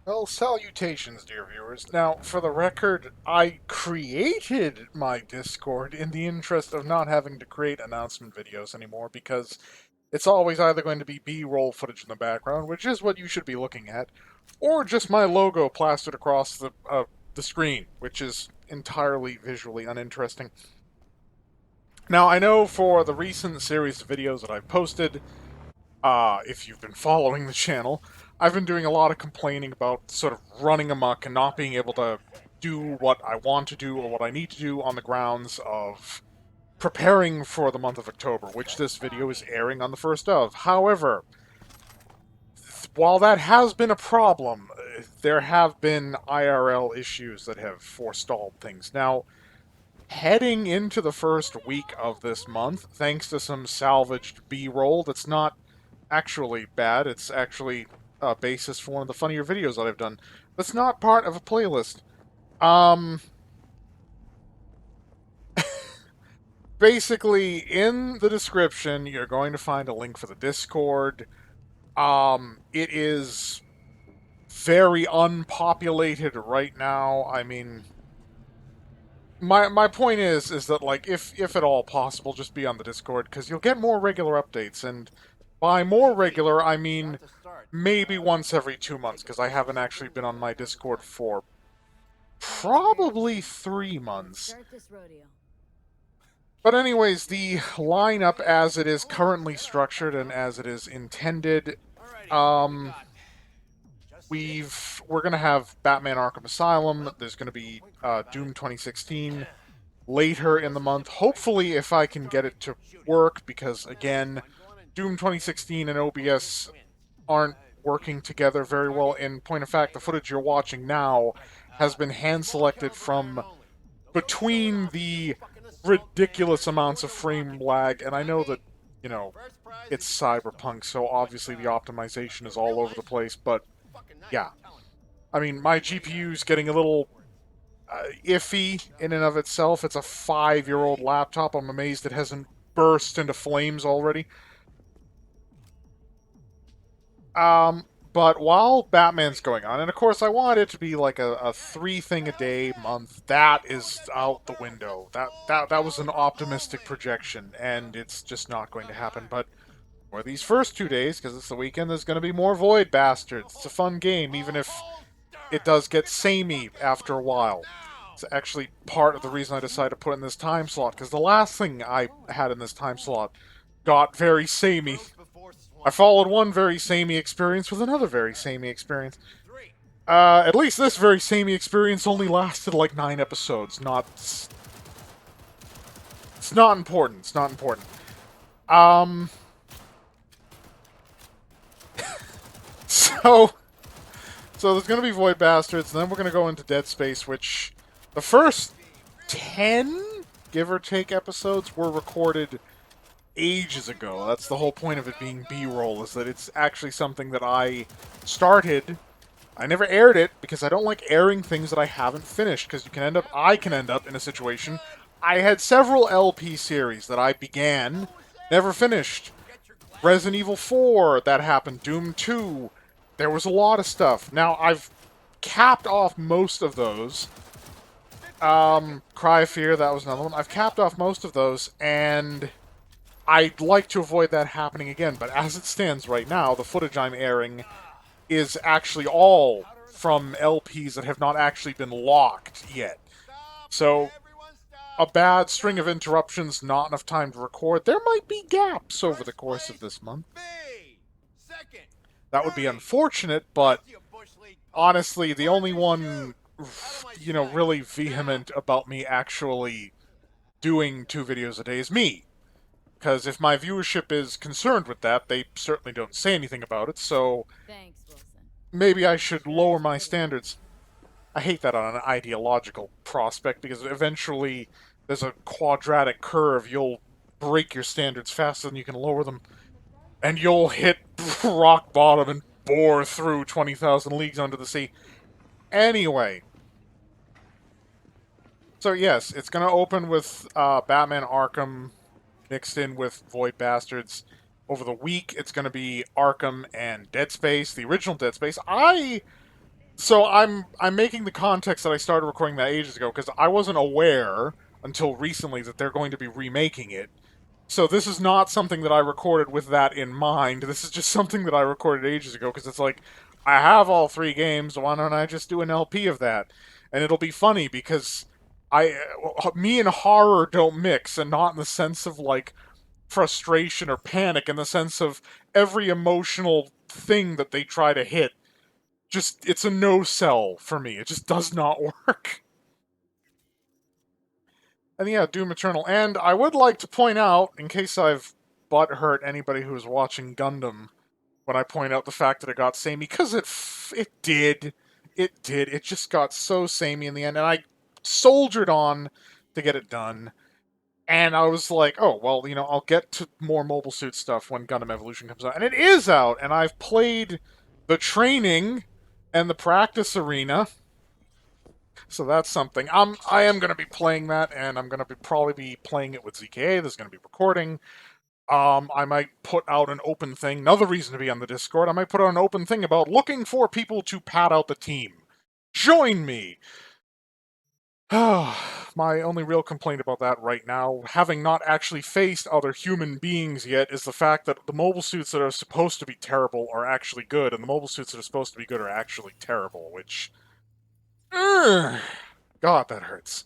Well, salutations, dear viewers. Now, for the record, I created my Discord in the interest of not having to create announcement videos anymore because it's always either going to be B-roll footage in the background, which is what you should be looking at, or just my logo plastered across the screen, which is entirely visually uninteresting. Now, I know for the recent series of videos that I've posted, if you've been following the channel, I've been doing a lot of complaining about sort of running amok and not being able to do what I want to do or what I need to do on the grounds of preparing for the month of October, which this video is airing on the first of. However, while that has been a problem, there have been IRL issues that have forestalled things. Now, heading into the first week of this month, thanks to some salvaged B-roll that's not actually bad. It's actually a basis for one of the funnier videos that I've done. That's not part of a playlist. Um, Basically, in the description, you're going to find a link for the Discord. It is very unpopulated right now. I mean, my point is that like if at all possible, just be on the Discord because you'll get more regular updates. And by more regular, I mean maybe once every 2 months because I haven't actually been on my Discord for probably 3 months. But anyways, the lineup as it is currently structured and as it is intended, um, we're gonna have Batman Arkham Asylum. There's gonna be Doom 2016 later in the month. Hopefully, if I can get it to work, because again, Doom 2016 and OBS aren't working together very well. In point of fact, the footage you're watching now has been hand selected from between the ridiculous amounts of frame lag, and I know that, you know, it's Cyberpunk, so obviously the optimization is all over the place, but yeah. I mean, my GPU's getting a little iffy in and of itself. It's a 5-year-old laptop. I'm amazed it hasn't burst into flames already. Um, but while Batman's going on, and of course I want it to be like a 3 thing a day month, that is out the window. That was an optimistic projection, and it's just not going to happen. But for these first 2 days, because it's the weekend, there's going to be more Void Bastards. It's a fun game, even if it does get samey after a while. It's actually part of the reason I decided to put it in this time slot, because the last thing I had in this time slot got very samey. I followed one very samey experience with another very samey experience. At least this very samey experience only lasted like 9 episodes. It's not important. It's not important. Um, so, so there's gonna be Void Bastards, and then we're gonna go into Dead Space, which the first 10, give or take, episodes were recorded ages ago. That's the whole point of it being B-roll, is that it's actually something that I started. I never aired it because I don't like airing things that I haven't finished, because I can end up in a situation. I had several LP series that I began, never finished. Resident Evil 4, that happened. Doom 2, there was a lot of stuff. Now, I've capped off most of those. Cry of Fear, that was another one. I've capped off most of those, and I'd like to avoid that happening again, but as it stands right now, the footage I'm airing is actually all from LPs that have not actually been locked yet. So, a bad string of interruptions, not enough time to record. There might be gaps over the course of this month. That would be unfortunate, but honestly, the only one, really vehement about me actually doing 2 videos a day is me. Because if my viewership is concerned with that, they certainly don't say anything about it, so maybe I should lower my standards. I hate that on an ideological prospect, because eventually there's a quadratic curve. You'll break your standards faster than you can lower them, and you'll hit rock bottom and bore through 20,000 leagues under the sea. Anyway, so yes, it's going to open with Batman Arkham mixed in with Void Bastards. Over the week, it's going to be Arkham and Dead Space, the original Dead Space. I So I'm making the context that I started recording that ages ago because I wasn't aware until recently that they're going to be remaking it. So this is not something that I recorded with that in mind. This is just something that I recorded ages ago because it's like I have all three games. Why don't I just do an LP of that? And it'll be funny because me and horror don't mix, and not in the sense of like frustration or panic, in the sense of every emotional thing that they try to hit. Just it's a no sell for me. It just does not work. And yeah, Doom Eternal. And I would like to point out, in case I've butt hurt anybody who is watching Gundam, when I point out the fact that it got samey, because it did, it did. It just got so samey in the end, and I soldiered on to get it done. And I was like, oh well, I'll get to more Mobile Suit stuff when Gundam Evolution comes out, and it is out. And I've played the training and the practice arena. So that's something. I am going to be playing that, and I'm going to probably be playing it with ZKA. There's going to be recording. I might put out an open thing. Another reason to be on the Discord. I might put out an open thing about looking for people to pad out the team. Join me. My only real complaint about that right now, having not actually faced other human beings yet, is the fact that the mobile suits that are supposed to be terrible are actually good, and the mobile suits that are supposed to be good are actually terrible, which... God, that hurts.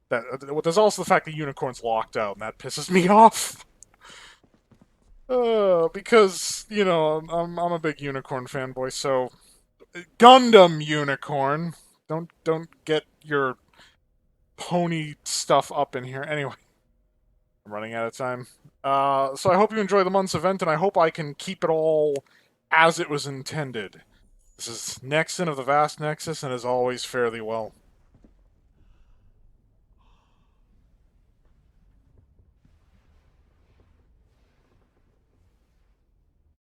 There's also the fact that Unicorn's locked out, and that pisses me off. Because I'm a big Unicorn fanboy, so Gundam Unicorn. Don't get your pony stuff up in here. Anyway, I'm running out of time. So I hope you enjoy the month's event, and I hope I can keep it all as it was intended. This is Nexon of the Vast Nexus, and as always, fare thee well.